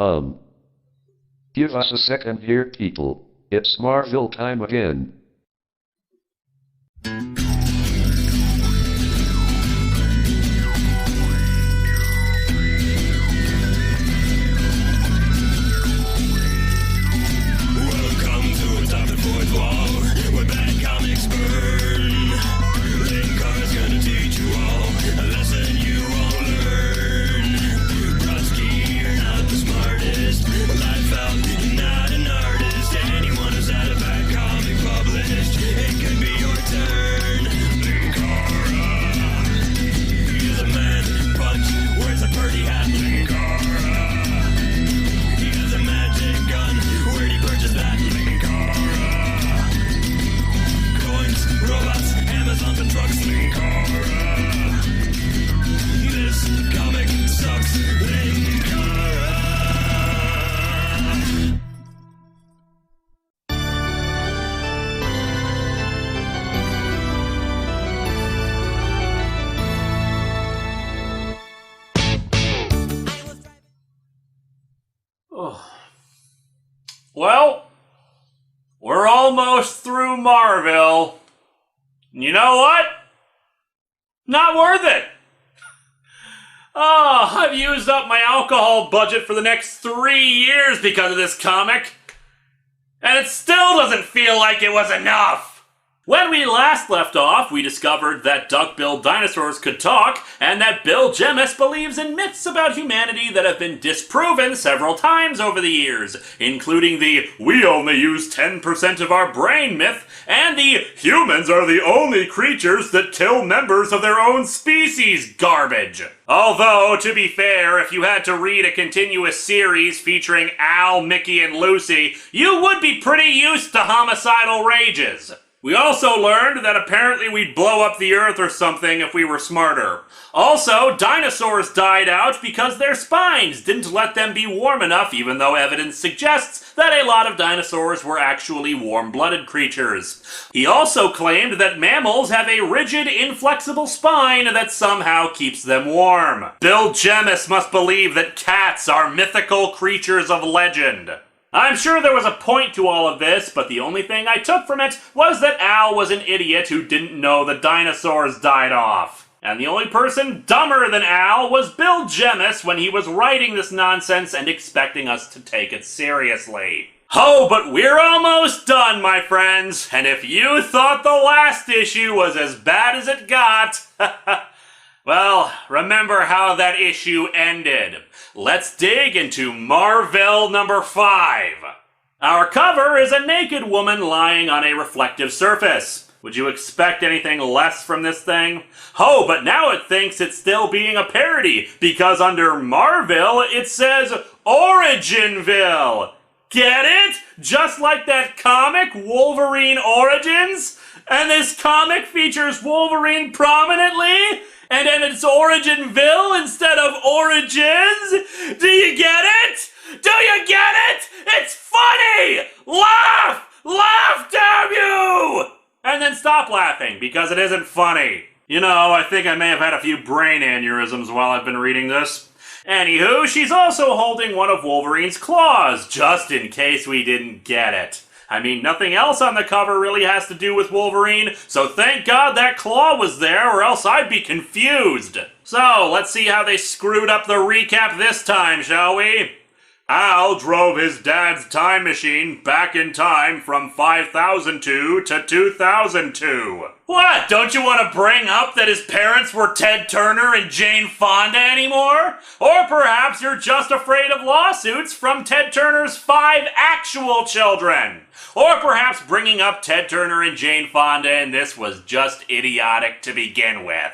Give us a second here, people. It's Marville time again. Welcome to Top the Fourth Wall, where bad comics burn. Linkara's gonna teach you all a lesson you won't learn. Brodsky, you're not the smartest. Life out, you're not an artist. Anyone who's had a bad comic published, it could be your turn. Linkara, he's a man punch, wears a party hat. Linkara, he has a magic gun. Where'd he purchase that? Linkara, coins, robots, Amazons and trucks. Linkara, this comic sucks. Linkara. Well, we're almost through Marville. You know what? Not worth it. Oh, I've used up my alcohol budget for the next 3 years because of this comic. And it still doesn't feel like it was enough. When we last left off, we discovered that duck-billed dinosaurs could talk, and that Bill Jemis believes in myths about humanity that have been disproven several times over the years, including the "we only use 10% of our brain" myth, and the "humans are the only creatures that kill members of their own species" garbage. Although, to be fair, if you had to read a continuous series featuring Al, Mickey, and Lucy, you would be pretty used to homicidal rages. We also learned that apparently we'd blow up the Earth or something if we were smarter. Also, dinosaurs died out because their spines didn't let them be warm enough, even though evidence suggests that a lot of dinosaurs were actually warm-blooded creatures. He also claimed that mammals have a rigid, inflexible spine that somehow keeps them warm. Bill Jemis must believe that cats are mythical creatures of legend. I'm sure there was a point to all of this, but the only thing I took from it was that Al was an idiot who didn't know the dinosaurs died off. And the only person dumber than Al was Bill Jemis when he was writing this nonsense and expecting us to take it seriously. Oh, but we're almost done, my friends, and if you thought the last issue was as bad as it got, well, remember how that issue ended. Let's dig into Marville number 5. Our cover is a naked woman lying on a reflective surface. Would you expect anything less from this thing? Oh, but now it thinks it's still being a parody, because under Marville it says Originville. Get it? Just like that comic, Wolverine Origins? And this comic features Wolverine prominently? And then it's Originville instead of Origins? Do you get it? Do you get it? It's funny! Laugh! Laugh, damn you! And then stop laughing, because it isn't funny. You know, I think I may have had a few brain aneurysms while I've been reading this. Anywho, she's also holding one of Wolverine's claws, just in case we didn't get it. I mean, nothing else on the cover really has to do with Wolverine, so thank God that claw was there, or else I'd be confused. So, let's see how they screwed up the recap this time, shall we? Al drove his dad's time machine back in time from 5002 to 2002. What, don't you want to bring up that his parents were Ted Turner and Jane Fonda anymore? Or perhaps you're just afraid of lawsuits from Ted Turner's 5 actual children? Or perhaps bringing up Ted Turner and Jane Fonda and this was just idiotic to begin with.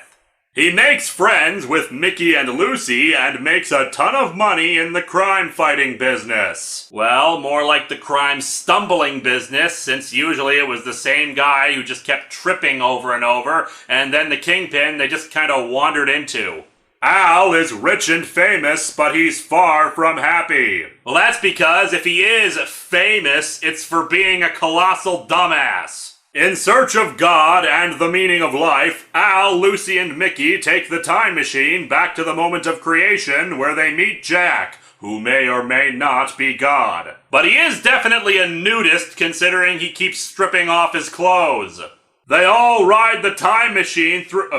He makes friends with Mickey and Lucy and makes a ton of money in the crime-fighting business. Well, more like the crime-stumbling business, since usually it was the same guy who just kept tripping over and over, and then the kingpin they just kind of wandered into. Al is rich and famous, but he's far from happy. Well, that's because if he is famous, it's for being a colossal dumbass. In search of God and the meaning of life, Al, Lucy, and Mickey take the time machine back to the moment of creation where they meet Jack, who may or may not be God. But he is definitely a nudist considering he keeps stripping off his clothes. They all ride the time machine through...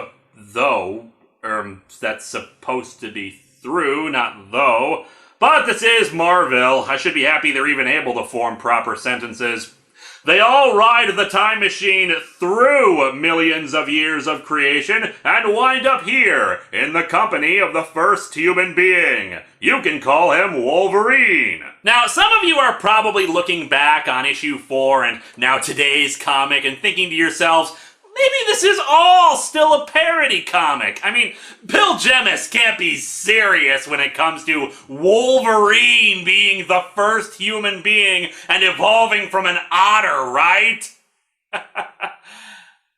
that's supposed to be through, not though. But this is Marville. I should be happy they're even able to form proper sentences. They all ride the time machine through millions of years of creation and wind up here in the company of the first human being. You can call him Wolverine. Now, some of you are probably looking back on issue 4 and now today's comic and thinking to yourselves, maybe this is all still a parody comic. I mean, Bill Jemas can't be serious when it comes to Wolverine being the first human being and evolving from an otter, right?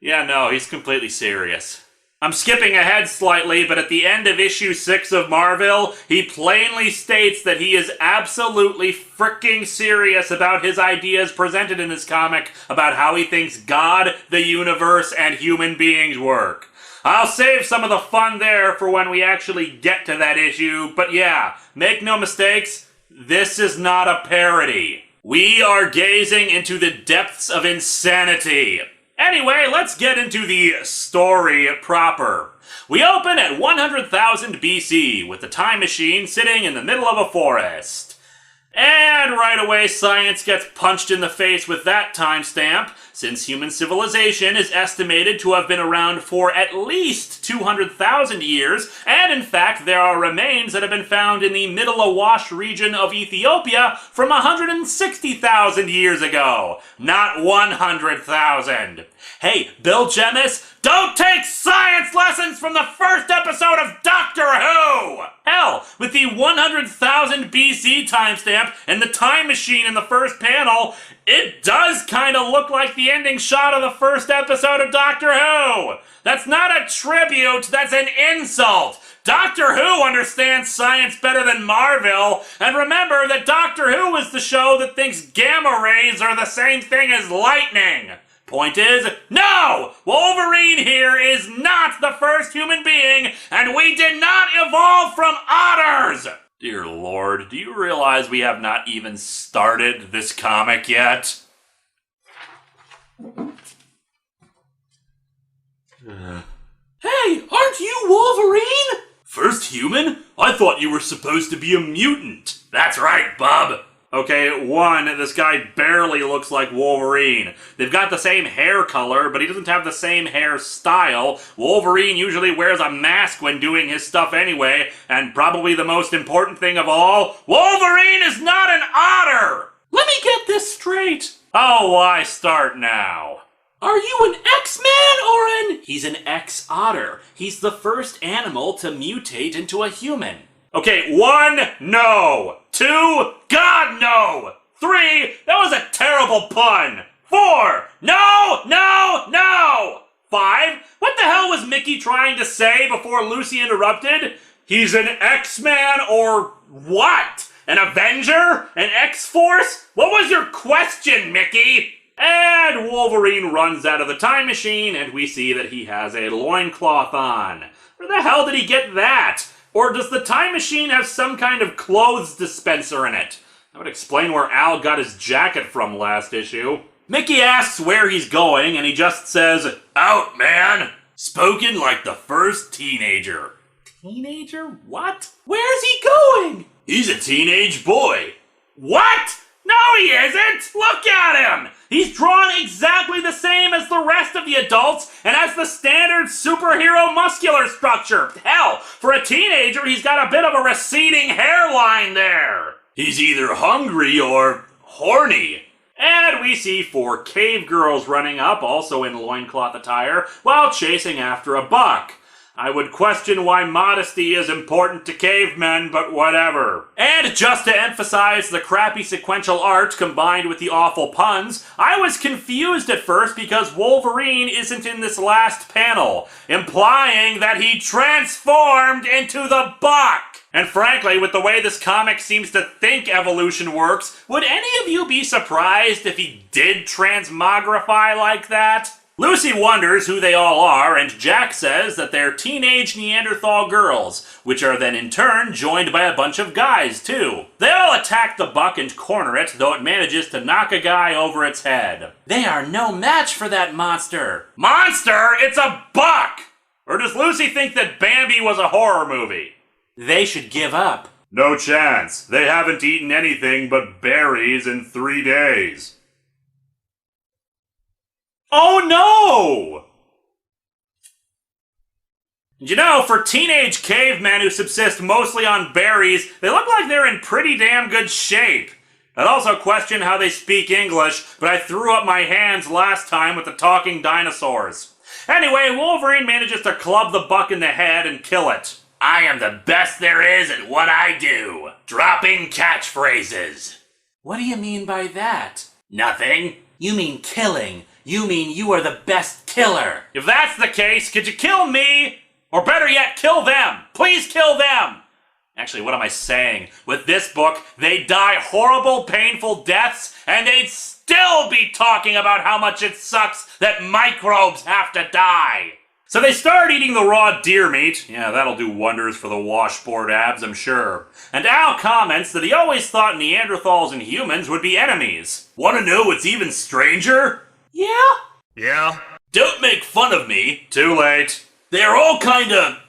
Yeah, no, he's completely serious. I'm skipping ahead slightly, but at the end of issue 6 of Marville, he plainly states that he is absolutely freaking serious about his ideas presented in this comic about how he thinks God, the universe, and human beings work. I'll save some of the fun there for when we actually get to that issue, but yeah, make no mistakes, this is not a parody. We are gazing into the depths of insanity. Anyway, let's get into the story proper. We open at 100,000 BC with the time machine sitting in the middle of a forest. And right away, science gets punched in the face with that timestamp, since human civilization is estimated to have been around for at least 200,000 years, and in fact, there are remains that have been found in the Middle Awash region of Ethiopia from 160,000 years ago, not 100,000. Hey, Bill Jemas, don't take science lessons from the first episode of Doctor Who! Hell, with the 100,000 BC timestamp and the time machine in the first panel, it does kind of look like the ending shot of the first episode of Doctor Who! That's not a tribute, that's an insult! Doctor Who understands science better than Marville, and remember that Doctor Who is the show that thinks gamma rays are the same thing as lightning! Point is, no! Wolverine here is not the first human being, and we did not evolve from otters! Dear Lord, do you realize we have not even started this comic yet? Hey, aren't you Wolverine? First human? I thought you were supposed to be a mutant. That's right, bub. Okay, one, this guy barely looks like Wolverine. They've got the same hair color, but he doesn't have the same hairstyle. Wolverine usually wears a mask when doing his stuff anyway, and probably the most important thing of all, Wolverine is not an otter! Let me get this straight. Oh, why start now? Are you an X-Man or an... He's an X-otter. He's the first animal to mutate into a human. Okay, 1, no. 2, God, no. 3, that was a terrible pun. 4, no, no, no. 5, what the hell was Mickey trying to say before Lucy interrupted? He's an X-Man or what? An Avenger? An X-Force? What was your question, Mickey? And Wolverine runs out of the time machine, and we see that he has a loincloth on. Where the hell did he get that? Or does the time machine have some kind of clothes dispenser in it? That would explain where Al got his jacket from last issue. Mickey asks where he's going, and he just says, "Out, man!" Spoken like the first teenager. Teenager? What? Where's he going? He's a teenage boy. What? No, he isn't! Look at him! He's drawn exactly the same as the rest of the adults and has the standard superhero muscular structure. Hell, for a teenager, he's got a bit of a receding hairline there. He's either hungry or horny. And we see 4 cave girls running up, also in loincloth attire, while chasing after a buck. I would question why modesty is important to cavemen, but whatever. And just to emphasize the crappy sequential art combined with the awful puns, I was confused at first because Wolverine isn't in this last panel, implying that he transformed into the buck. And frankly, with the way this comic seems to think evolution works, would any of you be surprised if he did transmogrify like that? Lucy wonders who they all are, and Jack says that they're teenage Neanderthal girls, which are then in turn joined by a bunch of guys, too. They all attack the buck and corner it, though it manages to knock a guy over its head. They are no match for that monster. Monster? It's a buck! Or does Lucy think that Bambi was a horror movie? They should give up. No chance. They haven't eaten anything but berries in 3 days. Oh no! You know, for teenage cavemen who subsist mostly on berries, they look like they're in pretty damn good shape. I'd also question how they speak English, but I threw up my hands last time with the talking dinosaurs. Anyway, Wolverine manages to club the buck in the head and kill it. I am the best there is at what I do. Dropping catchphrases. What do you mean by that? Nothing. You mean killing. You mean you are the best killer. If that's the case, could you kill me? Or better yet, kill them. Please kill them. Actually, what am I saying? With this book, they die horrible, painful deaths, and they'd still be talking about how much it sucks that microbes have to die. So they start eating the raw deer meat. Yeah, that'll do wonders for the washboard abs, I'm sure. And Al comments that he always thought Neanderthals and humans would be enemies. Want to know what's even stranger? Yeah? Don't make fun of me. Too late. They're all kinda,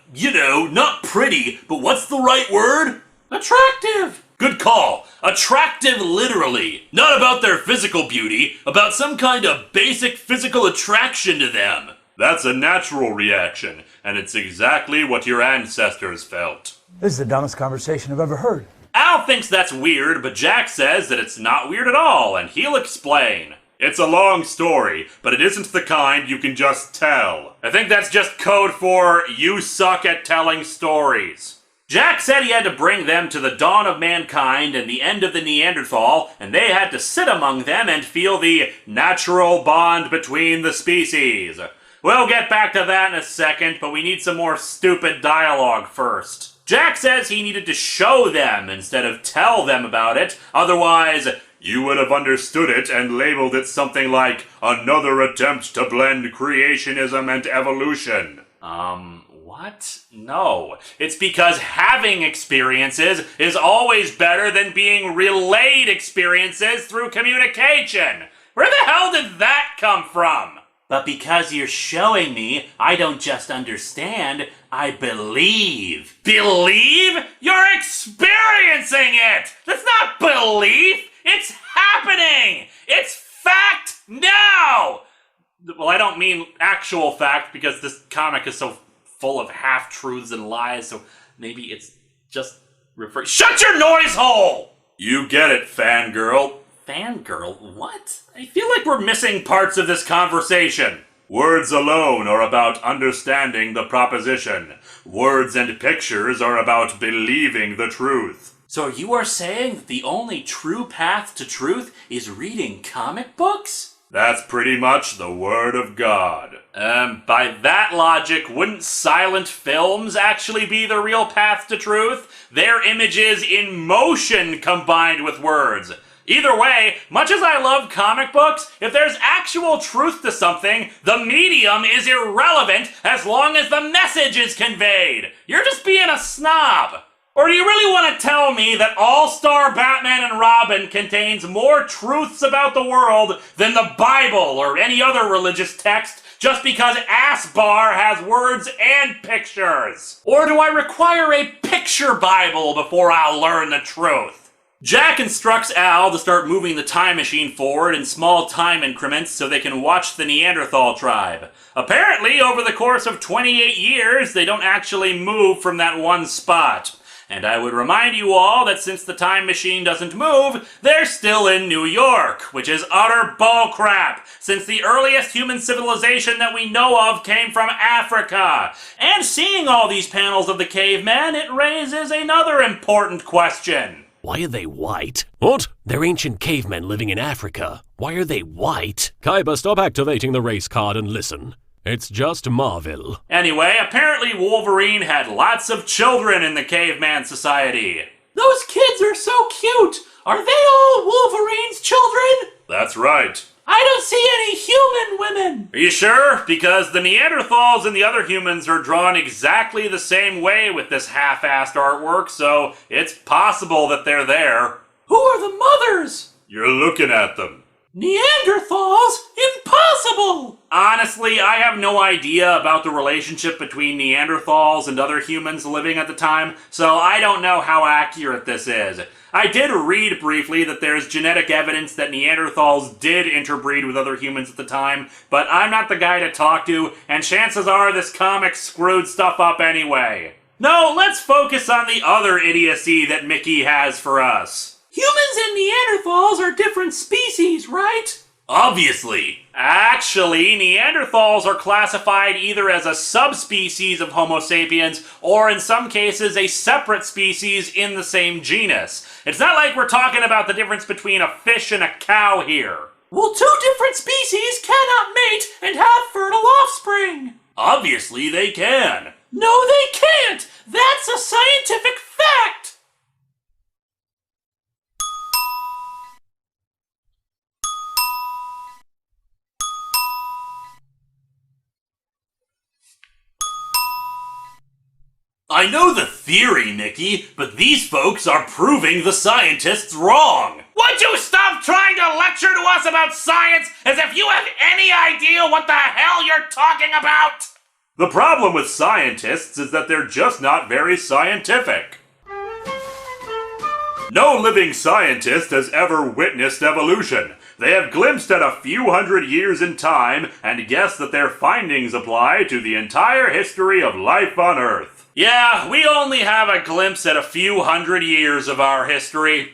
not pretty, but what's the right word? Attractive. Good call. Attractive literally. Not about their physical beauty, about some kind of basic physical attraction to them. That's a natural reaction, and it's exactly what your ancestors felt. This is the dumbest conversation I've ever heard. Al thinks that's weird, but Jack says that it's not weird at all, and he'll explain. It's a long story, but it isn't the kind you can just tell. I think that's just code for, you suck at telling stories. Jack said he had to bring them to the dawn of mankind and the end of the Neanderthal, and they had to sit among them and feel the natural bond between the species. We'll get back to that in a second, but we need some more stupid dialogue first. Jack says he needed to show them instead of tell them about it, otherwise, you would have understood it and labeled it something like another attempt to blend creationism and evolution. What? No. It's because having experiences is always better than being relayed experiences through communication. Where the hell did that come from? But because you're showing me, I don't just understand, I believe. Believe? You're experiencing it! That's not belief! It's happening! It's fact now! Well, I don't mean actual fact because this comic is so full of half-truths and lies, so maybe it's just Shut your noise hole! You get it, fangirl. Fangirl? What? I feel like we're missing parts of this conversation. Words alone are about understanding the proposition. Words and pictures are about believing the truth. So you are saying that the only true path to truth is reading comic books? That's pretty much the word of God. By that logic, wouldn't silent films actually be the real path to truth? They're images in motion combined with words. Either way, much as I love comic books, if there's actual truth to something, the medium is irrelevant as long as the message is conveyed. You're just being a snob. Or do you really want to tell me that All-Star Batman and Robin contains more truths about the world than the Bible or any other religious text just because Ass-Bar has words and pictures? Or do I require a picture Bible before I'll learn the truth? Jack instructs Al to start moving the time machine forward in small time increments so they can watch the Neanderthal tribe. Apparently, over the course of 28 years, they don't actually move from that one spot. And I would remind you all that since the time machine doesn't move, they're still in New York, which is utter bullcrap, since the earliest human civilization that we know of came from Africa. And seeing all these panels of the caveman, it raises another important question. Why are they white? What? They're ancient cavemen living in Africa. Why are they white? Kaiba, stop activating the race card and listen. It's just Marville. Anyway, apparently Wolverine had lots of children in the caveman society. Those kids are so cute! Are they all Wolverine's children? That's right. I don't see any human women! Are you sure? Because the Neanderthals and the other humans are drawn exactly the same way with this half-assed artwork, so it's possible that they're there. Who are the mothers? You're looking at them. Neanderthals? Impossible! Honestly, I have no idea about the relationship between Neanderthals and other humans living at the time, so I don't know how accurate this is. I did read briefly that there's genetic evidence that Neanderthals did interbreed with other humans at the time, but I'm not the guy to talk to, and chances are this comic screwed stuff up anyway. No, let's focus on the other idiocy that Mickey has for us. Humans and Neanderthals are different species, right? Obviously. Actually, Neanderthals are classified either as a subspecies of Homo sapiens, or in some cases a separate species in the same genus. It's not like we're talking about the difference between a fish and a cow here. Well, two different species cannot mate and have fertile offspring. Obviously they can. No, they can't! That's a scientific fact! I know the theory, Nikki, but these folks are proving the scientists wrong. Would you stop trying to lecture to us about science as if you have any idea what the hell you're talking about? The problem with scientists is that they're just not very scientific. No living scientist has ever witnessed evolution. They have glimpsed at a few hundred years in time and guessed that their findings apply to the entire history of life on Earth. Yeah, we only have a glimpse at a few hundred years of our history.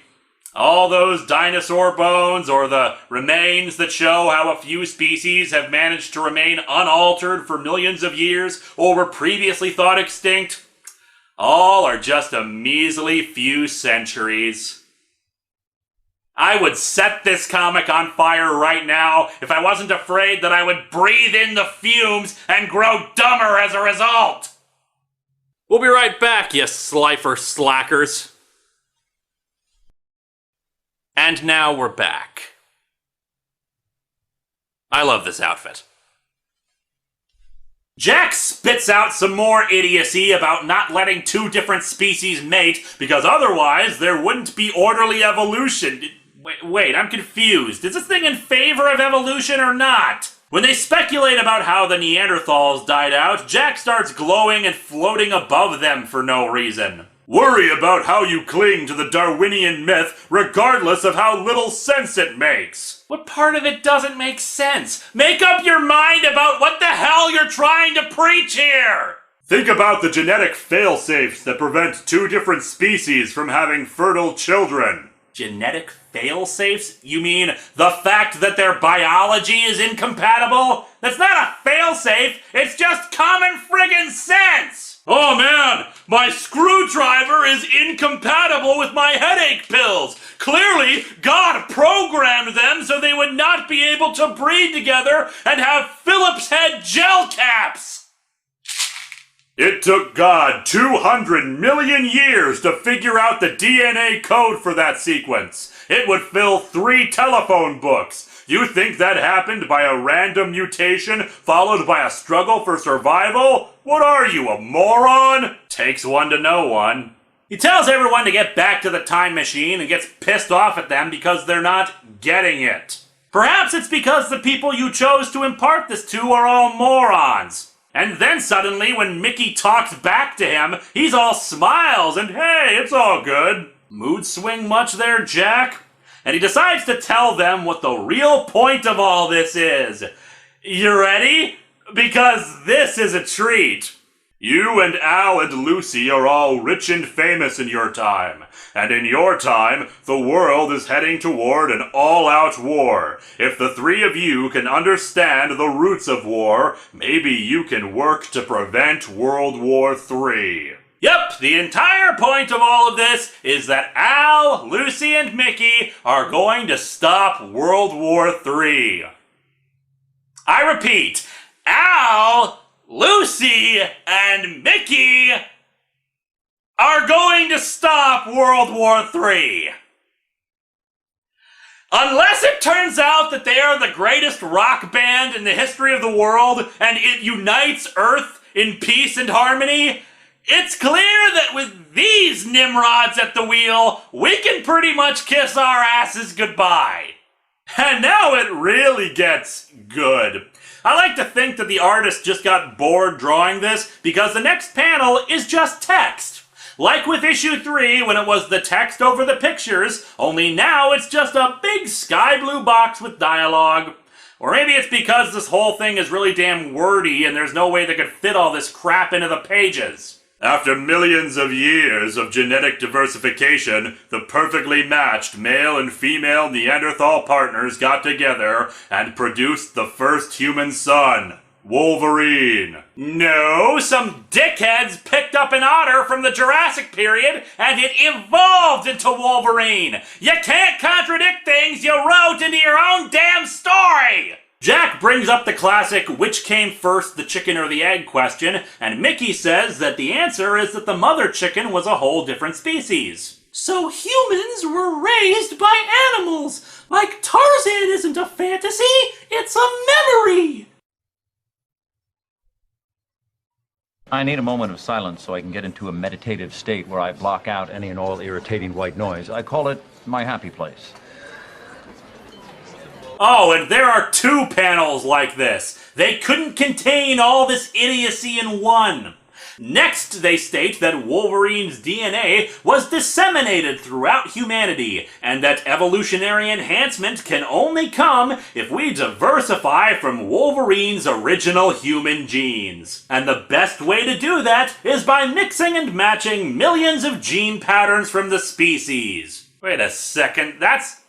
All those dinosaur bones or the remains that show how a few species have managed to remain unaltered for millions of years or were previously thought extinct, all are just a measly few centuries. I would set this comic on fire right now if I wasn't afraid that I would breathe in the fumes and grow dumber as a result. We'll be right back, you slifer slackers. And now we're back. I love this outfit. Jack spits out some more idiocy about not letting two different species mate, because otherwise there wouldn't be orderly evolution. Wait, I'm confused. Is this thing in favor of evolution or not? When they speculate about how the Neanderthals died out, Jack starts glowing and floating above them for no reason. Worry about how you cling to the Darwinian myth, regardless of how little sense it makes. What part of it doesn't make sense? Make up your mind about what the hell you're trying to preach here! Think about the genetic failsafes that prevent two different species from having fertile children. Genetic failsafes? You mean the fact that their biology is incompatible? That's not a failsafe, it's just common friggin' sense! Oh man, my screwdriver is incompatible with my headache pills! Clearly, God programmed them so they would not be able to breed together and have Phillips head gel caps! It took God 200 million years to figure out the DNA code for that sequence. It would fill 3 telephone books. You think that happened by a random mutation followed by a struggle for survival? What are you, a moron? Takes one to know one. He tells everyone to get back to the time machine and gets pissed off at them because they're not getting it. Perhaps it's because the people you chose to impart this to are all morons. And then suddenly, when Mickey talks back to him, he's all smiles and hey, it's all good. Mood swing much there, Jack? And he decides to tell them what the real point of all this is. You ready? Because this is a treat. You and Al and Lucy are all rich and famous in your time. And in your time, the world is heading toward an all-out war. If the 3 of you can understand the roots of war, maybe you can work to prevent World War III. Yep, the entire point of all of this is that Al, Lucy, and Mickey are going to stop World War III. I repeat, Al, Lucy, and Mickey are going to stop World War III. Unless it turns out that they are the greatest rock band in the history of the world and it unites Earth in peace and harmony, it's clear that with these Nimrods at the wheel, we can pretty much kiss our asses goodbye. And now it really gets good. I like to think that the artist just got bored drawing this because the next panel is just text. Like with issue 3 when it was the text over the pictures, only now it's just a big sky blue box with dialogue. Or maybe it's because this whole thing is really damn wordy and there's no way they could fit all this crap into the pages. After millions of years of genetic diversification, the perfectly matched male and female Neanderthal partners got together and produced the first human son, Wolverine. No, some dickheads picked up an otter from the Jurassic period and it evolved into Wolverine. You can't contradict things you wrote into your own damn story. Jack brings up the classic which came first, the chicken or the egg question, and Mickey says that the answer is that the mother chicken was a whole different species. So humans were raised by animals. Like Tarzan isn't a fantasy, it's a memory. I need a moment of silence so I can get into a meditative state where I block out any and all irritating white noise. I call it my happy place. Oh, and there are 2 panels like this. They couldn't contain all this idiocy in one. Next, they state that Wolverine's DNA was disseminated throughout humanity, and that evolutionary enhancement can only come if we diversify from Wolverine's original human genes. And the best way to do that is by mixing and matching millions of gene patterns from the species. Wait a second, that's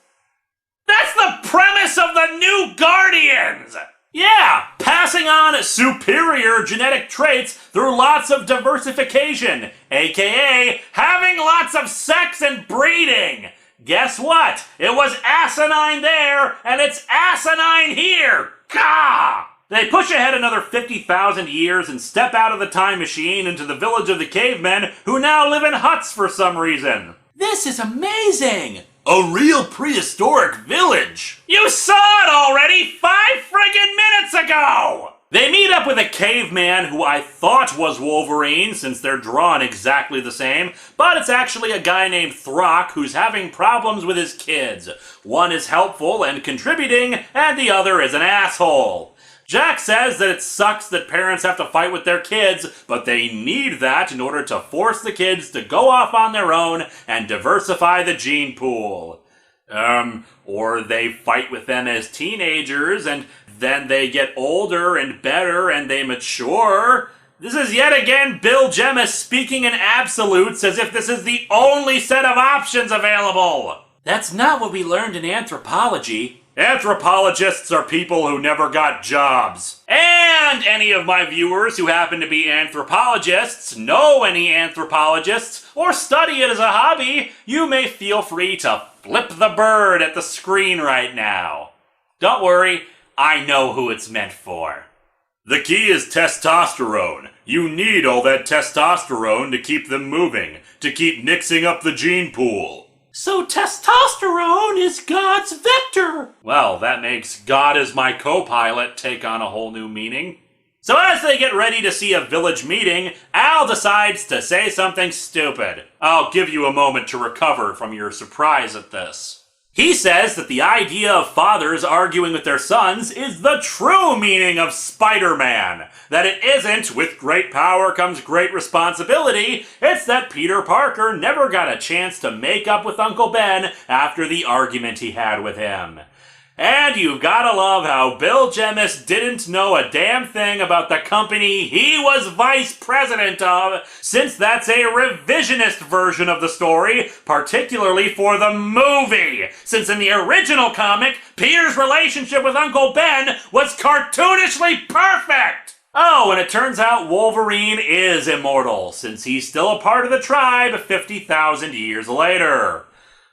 the premise of the New Guardians! Yeah, passing on superior genetic traits through lots of diversification, aka having lots of sex and breeding. Guess what? It was asinine there, and it's asinine here! Gah! They push ahead another 50,000 years and step out of the time machine into the village of the cavemen, who now live in huts for some reason. This is amazing! A real prehistoric village! You saw it already 5 friggin' minutes ago! They meet up with a caveman who I thought was Wolverine, since they're drawn exactly the same, but it's actually a guy named Throck who's having problems with his kids. One is helpful and contributing, and the other is an asshole. Jack says that it sucks that parents have to fight with their kids, but they need that in order to force the kids to go off on their own and diversify the gene pool. Or they fight with them as teenagers, and then they get older and better and they mature. This is yet again Bill Gemmis speaking in absolutes as if this is the only set of options available. That's not what we learned in anthropology. Anthropologists are people who never got jobs. And any of my viewers who happen to be anthropologists, know any anthropologists, or study it as a hobby, you may feel free to flip the bird at the screen right now. Don't worry, I know who it's meant for. The key is testosterone. You need all that testosterone to keep them moving, to keep mixing up the gene pool. So testosterone is God's vector! Well, that makes God as my co-pilot take on a whole new meaning. So as they get ready to see a village meeting, Al decides to say something stupid. I'll give you a moment to recover from your surprise at this. He says that the idea of fathers arguing with their sons is the true meaning of Spider-Man. That it isn't, with great power comes great responsibility, it's that Peter Parker never got a chance to make up with Uncle Ben after the argument he had with him. And you've gotta love how Bill Gemmis didn't know a damn thing about the company he was vice president of, since that's a revisionist version of the story, particularly for the movie, since in the original comic, Peter's relationship with Uncle Ben was cartoonishly perfect! Oh, and it turns out Wolverine is immortal, since he's still a part of the tribe 50,000 years later.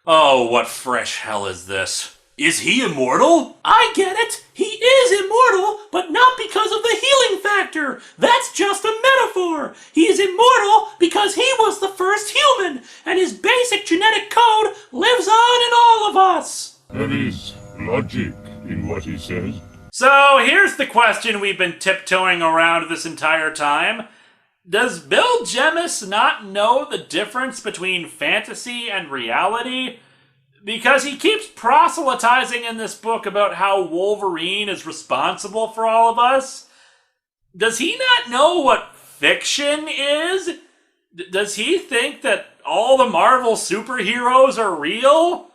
Oh, what fresh hell is this? Is he immortal? I get it. He is immortal, but not because of the healing factor. That's just a metaphor. He is immortal because he was the first human, and his basic genetic code lives on in all of us. There is logic in what he says. So here's the question we've been tiptoeing around this entire time. Does Bill Jemas not know the difference between fantasy and reality? Because he keeps proselytizing in this book about how Wolverine is responsible for all of us. Does he not know what fiction is? Does he think that all the Marvel superheroes are real?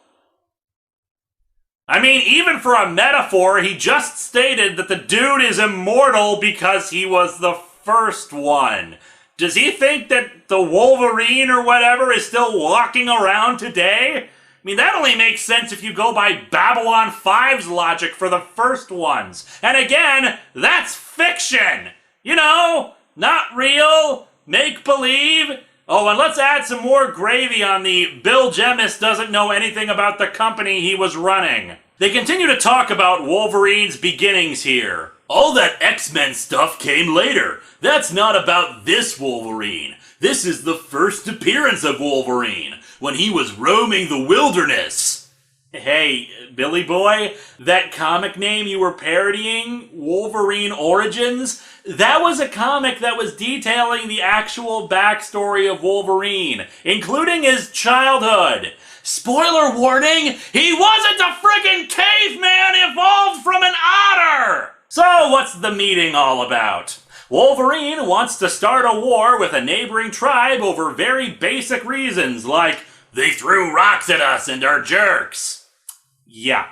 I mean, even for a metaphor, he just stated that the dude is immortal because he was the first one. Does he think that the Wolverine or whatever is still walking around today? I mean, that only makes sense if you go by Babylon 5's logic for the first ones. And again, that's fiction. You know, not real, make-believe. Oh, and let's add some more gravy on the Bill Jemas doesn't know anything about the company he was running. They continue to talk about Wolverine's beginnings here. All that X-Men stuff came later. That's not about this Wolverine. This is the first appearance of Wolverine, when he was roaming the wilderness. Hey, Billy Boy, that comic name you were parodying, Wolverine Origins, that was a comic that was detailing the actual backstory of Wolverine, including his childhood. Spoiler warning, he wasn't a friggin' caveman evolved from an otter! So what's the meeting all about? Wolverine wants to start a war with a neighboring tribe over very basic reasons, like, they threw rocks at us and are jerks. Yeah.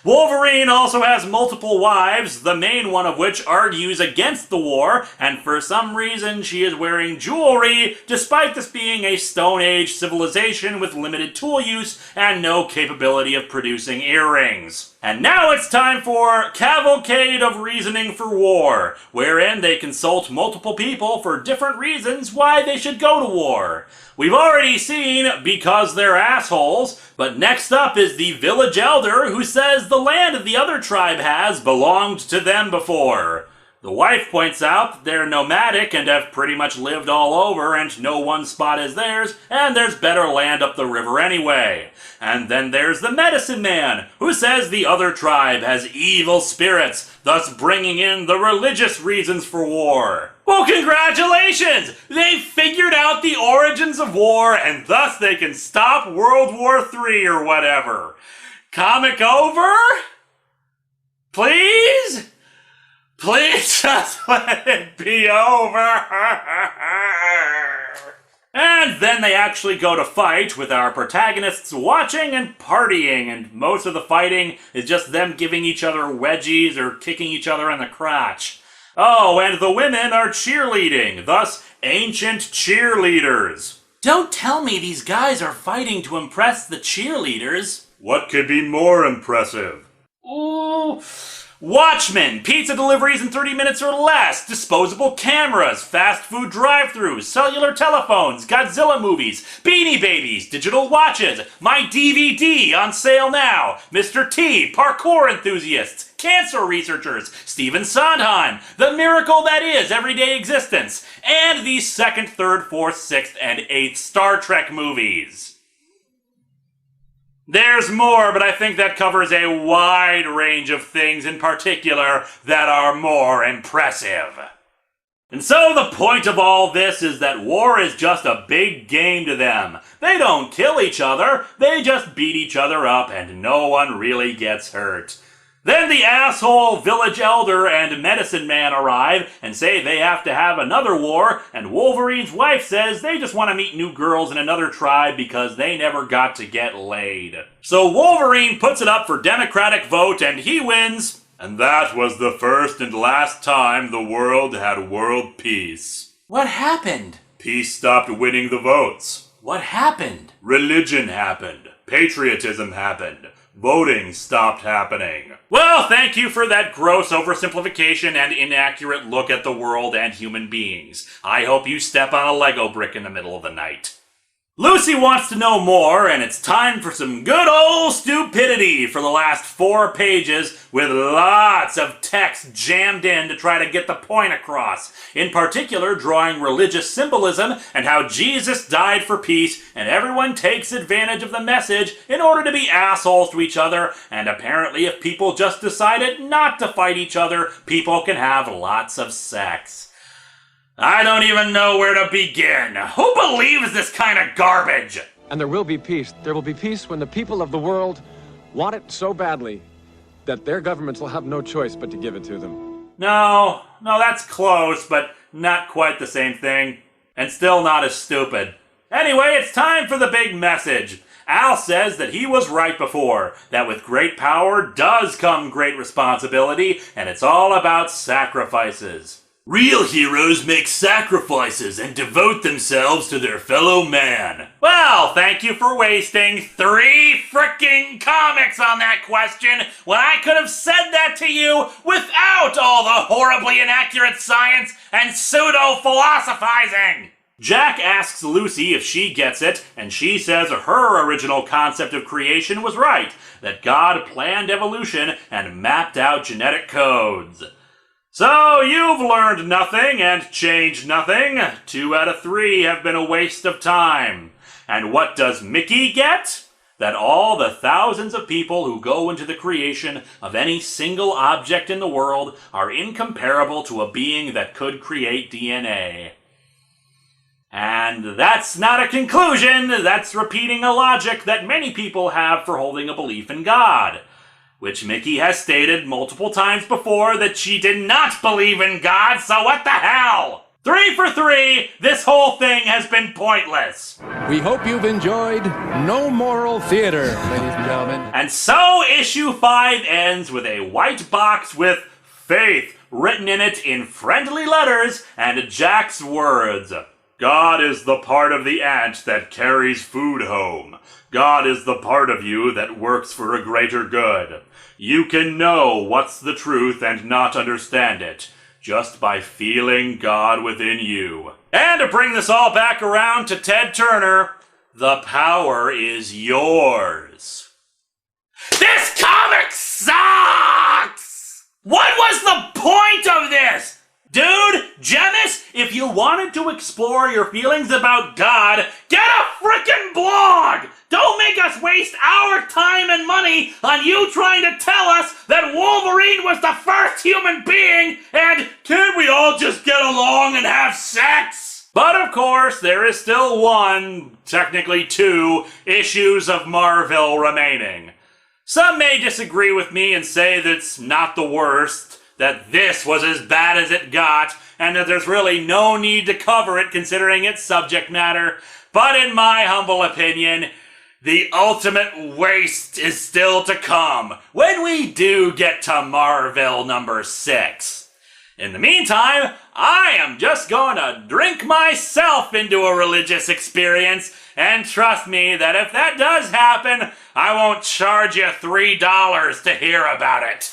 Wolverine also has multiple wives, the main one of which argues against the war, and for some reason she is wearing jewelry, despite this being a Stone Age civilization with limited tool use and no capability of producing earrings. And now it's time for Cavalcade of Reasoning for War, wherein they consult multiple people for different reasons why they should go to war. We've already seen because they're assholes, but next up is the village elder who says the land the other tribe has belonged to them before. The wife points out that they're nomadic and have pretty much lived all over and no one spot is theirs, and there's better land up the river anyway. And then there's the medicine man, who says the other tribe has evil spirits, thus bringing in the religious reasons for war. Well, congratulations! They've figured out the origins of war, and thus they can stop World War III or whatever. Comic over? Please? Please just let it be over. And then they actually go to fight with our protagonists watching and partying, and most of the fighting is just them giving each other wedgies or kicking each other in the crotch. Oh, and the women are cheerleading, thus ancient cheerleaders. Don't tell me these guys are fighting to impress the cheerleaders. What could be more impressive? Ooh... Watchmen, pizza deliveries in 30 minutes or less, disposable cameras, fast food drive-thrus, cellular telephones, Godzilla movies, Beanie Babies, digital watches, my DVD on sale now, Mr. T, parkour enthusiasts, cancer researchers, Stephen Sondheim, the miracle that is everyday existence, and the 2nd, 3rd, 4th, 6th, and 8th Star Trek movies. There's more, but I think that covers a wide range of things in particular that are more impressive. And so the point of all this is that war is just a big game to them. They don't kill each other, they just beat each other up and no one really gets hurt. Then the asshole village elder and medicine man arrive and say they have to have another war, and Wolverine's wife says they just want to meet new girls in another tribe because they never got to get laid. So Wolverine puts it up for Democratic vote and he wins. And that was the first and last time the world had world peace. What happened? Peace stopped winning the votes. What happened? Religion happened. Patriotism happened. Voting stopped happening. Well, thank you for that gross oversimplification and inaccurate look at the world and human beings. I hope you step on a Lego brick in the middle of the night. Lucy wants to know more, and it's time for some good old stupidity for the last 4 pages with lots of text jammed in to try to get the point across. In particular, drawing religious symbolism and how Jesus died for peace, and everyone takes advantage of the message in order to be assholes to each other, and apparently if people just decided not to fight each other, people can have lots of sex. I don't even know where to begin. Who believes this kind of garbage? And there will be peace. There will be peace when the people of the world want it so badly that their governments will have no choice but to give it to them. No, that's close, but not quite the same thing. And still not as stupid. Anyway, it's time for the big message. Al says that he was right before, that with great power does come great responsibility, and it's all about sacrifices. Real heroes make sacrifices and devote themselves to their fellow man. Well, thank you for wasting 3 frickin' comics on that question when I could have said that to you without all the horribly inaccurate science and pseudo-philosophizing. Jack asks Lucy if she gets it, and she says her original concept of creation was right, that God planned evolution and mapped out genetic codes. So, you've learned nothing and changed nothing. 2 out of 3 have been a waste of time. And what does Mickey get? That all the thousands of people who go into the creation of any single object in the world are incomparable to a being that could create DNA. And that's not a conclusion, that's repeating a logic that many people have for holding a belief in God. Which Mickey has stated multiple times before that she did not believe in God, so what the hell? 3 for 3, this whole thing has been pointless. We hope you've enjoyed No Moral Theater, ladies and gentlemen. And so issue 5 ends with a white box with faith written in it in friendly letters and Jack's words. God is the part of the ant that carries food home. God is the part of you that works for a greater good. You can know what's the truth and not understand it, just by feeling God within you. And to bring this all back around to Ted Turner, the power is yours. This comic sucks! What was the point of this? Dude, Jemis, if you wanted to explore your feelings about God, get a frickin' blog! Don't make us waste our time and money on you trying to tell us that Wolverine was the first human being and can't we all just get along and have sex? But of course, there is still 1, technically 2, issues of Marville remaining. Some may disagree with me and say that it's not the worst, that this was as bad as it got, and that there's really no need to cover it considering its subject matter. But in my humble opinion, the ultimate waste is still to come when we do get to Marville number 6. In the meantime, I am just going to drink myself into a religious experience, and trust me that if that does happen, I won't charge you $3 to hear about it.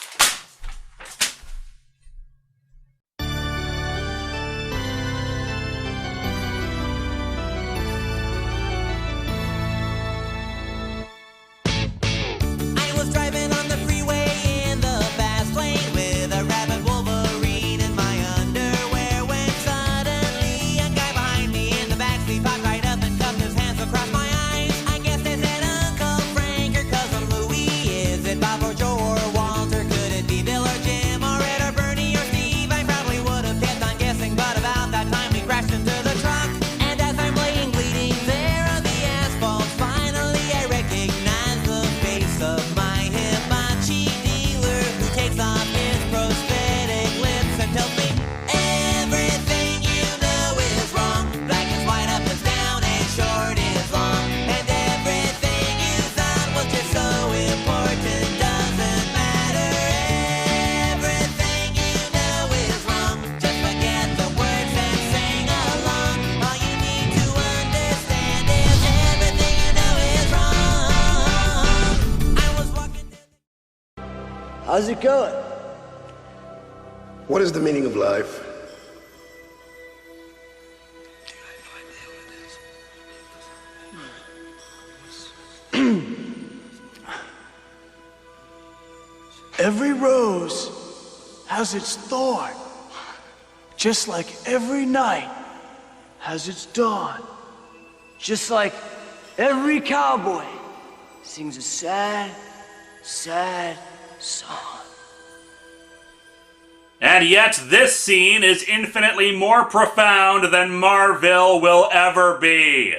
How's it going? What is the meaning of life? every rose has its thorn. Just like every night has its dawn. Just like every cowboy sings a sad, sad song. And yet this scene is infinitely more profound than Marville will ever be.